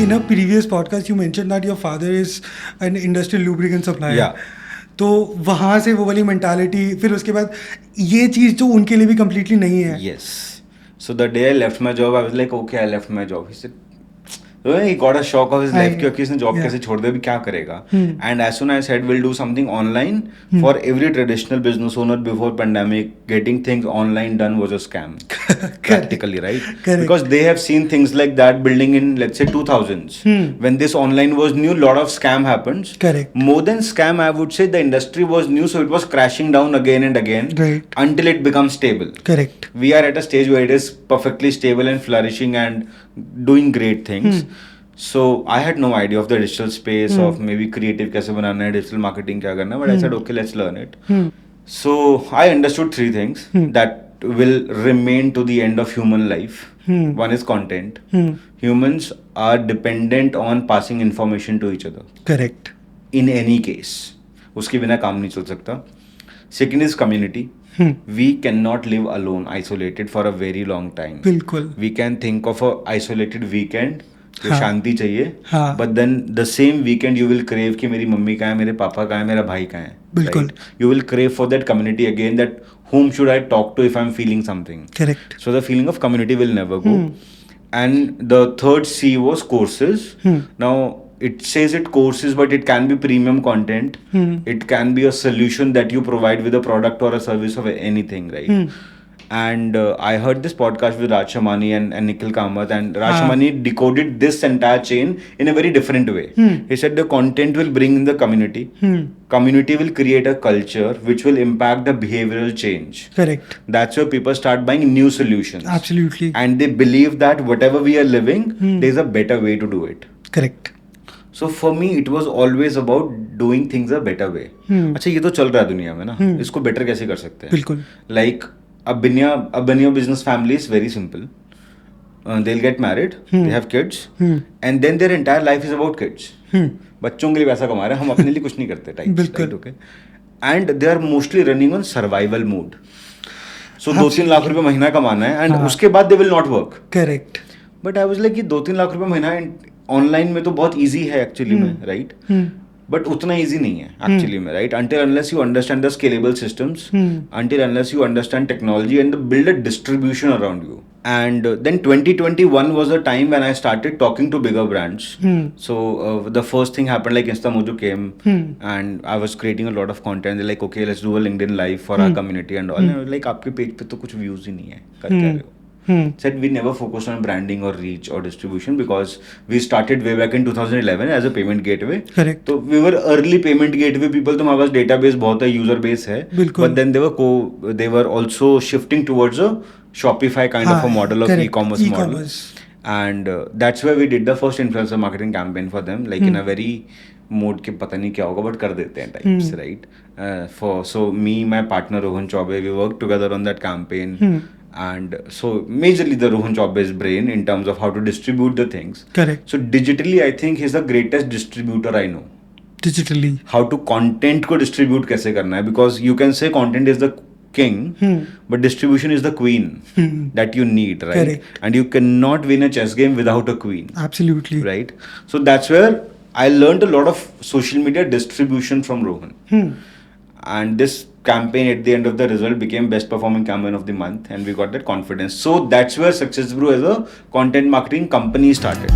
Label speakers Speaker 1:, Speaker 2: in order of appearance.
Speaker 1: in a previous podcast you mentioned that your father is an industrial lubricant supplier.
Speaker 2: Yeah.
Speaker 1: तो वहाँ से वो वाली mentality, फिर उसके बाद ये चीज़ जो उनके लिए भी completely नहीं है.
Speaker 2: Yes. So the day I left my job, I was like, okay, I left my job. He said, he got a shock of his life क्योंकि इसने जॉब कैसे छोड़ दिया, अभी क्या करेगा. And as soon as I said we'll do something online, for every traditional business owner before pandemic, getting things online done was a scam. Practically, right?
Speaker 1: Correct.
Speaker 2: Because they have seen things like that building in, let's say, 2000s. When this online was new, lot of scam happens.
Speaker 1: Correct.
Speaker 2: More than scam, I would say the industry was new, so it was crashing down again and again.
Speaker 1: Right.
Speaker 2: Until it becomes stable.
Speaker 1: Correct.
Speaker 2: We are at a stage where it is perfectly stable and flourishing and doing great things. So I had no idea of the digital space, of maybe creative कैसे बनाना है, digital marketing क्या करना है, but I said okay, let's learn it. So I understood three things that will remain to the end of human life. One is content. Humans are dependent on passing information to each other.
Speaker 1: Correct.
Speaker 2: In any case, उसके बिना काम नहीं चल सकता. Second is community. We cannot live alone, isolated for a very long time.
Speaker 1: बिल्कुल.
Speaker 2: We can think of a isolated weekend. तो शांति चाहिए. But then the same weekend you will crave कि मेरी मम्मी कहाँ है, मेरे पापा कहाँ है, मेरा भाई कहाँ है.
Speaker 1: बिल्कुल.
Speaker 2: Right? You will crave for that community again. That whom should I talk to if I'm feeling something.
Speaker 1: Correct.
Speaker 2: So the feeling of community will never go. And the third C was courses. Now it says it courses, but it can be premium content. It can be a solution that you provide with a product or a service of anything, right? And I heard this podcast with Raj Shamani and Nikhil Kamath, and Raj Shamani decoded this entire chain in a very different way. He said the content will bring in the community. Community will create a culture which will impact the behavioral change.
Speaker 1: Correct.
Speaker 2: That's where people start buying new solutions.
Speaker 1: Absolutely.
Speaker 2: And they believe that whatever we are living, there's a better way to do it.
Speaker 1: Correct.
Speaker 2: So for me, it was always about doing things a better way. अच्छा ये तो चल रहा है दुनिया में ना, इसको better कैसे कर सकते हैं?
Speaker 1: बिल्कुल.
Speaker 2: Like a Binya business family is very simple. They'll get married, they have kids, and then their entire life is about kids. बच्चों के लिए पैसा कमा रहे हैं, हम अपने लिए कुछ नहीं करते types,
Speaker 1: बिल्कुल.
Speaker 2: right? Okay. And they are mostly running on survival mode. So 2-3 lakh रुपए महीना कमाना है, and उसके बाद they will not work.
Speaker 1: Correct.
Speaker 2: But I was like कि 2-3 लाख रुपए महीना ऑनलाइन में तो बहुत easy है actually में, right? But उतना easy नहीं है actually में, right? Until unless you understand the scalable systems, until unless you understand technology and build a distribution around you. And then 2021 was a time when I started talking to bigger brands. So the first thing happened, like InstaMojo came and I was creating a lot of content. They're like, okay, let's do a LinkedIn live for our community and all. And I was like, आपके page पे तो कुछ views ही नहीं है, कर क्या रहे हो? Said we never focused on branding or reach or distribution because we started way back in 2011 as a payment gateway.
Speaker 1: Correct.
Speaker 2: So we were early payment gateway people. तो हमारे पास database बहुत है, user base है.
Speaker 1: बिल्कुल.
Speaker 2: But then they were also shifting towards a Shopify kind of a model of e-commerce model. And that's where we did the first influencer marketing campaign for them, like in a very mode के पता नहीं क्या होगा but कर देते हैं types, right? So me, my partner Rohan Chaube, we worked together on that campaign. And so majorly the Rohan Chaube's brain in terms of how to distribute the things.
Speaker 1: Correct.
Speaker 2: So digitally I think he's the greatest distributor I know.
Speaker 1: Digitally.
Speaker 2: How to content को distribute कैसे करना है, because you can say content is the king, but distribution is the queen that you need, right?
Speaker 1: Correct.
Speaker 2: And you cannot win a chess game without a queen.
Speaker 1: Absolutely.
Speaker 2: Right? So that's where I learned a lot of social media distribution from Rohan. And this campaign at the end of the result became best performing campaign of the month, and we got that confidence. So that's where Success Brew as a content marketing company started.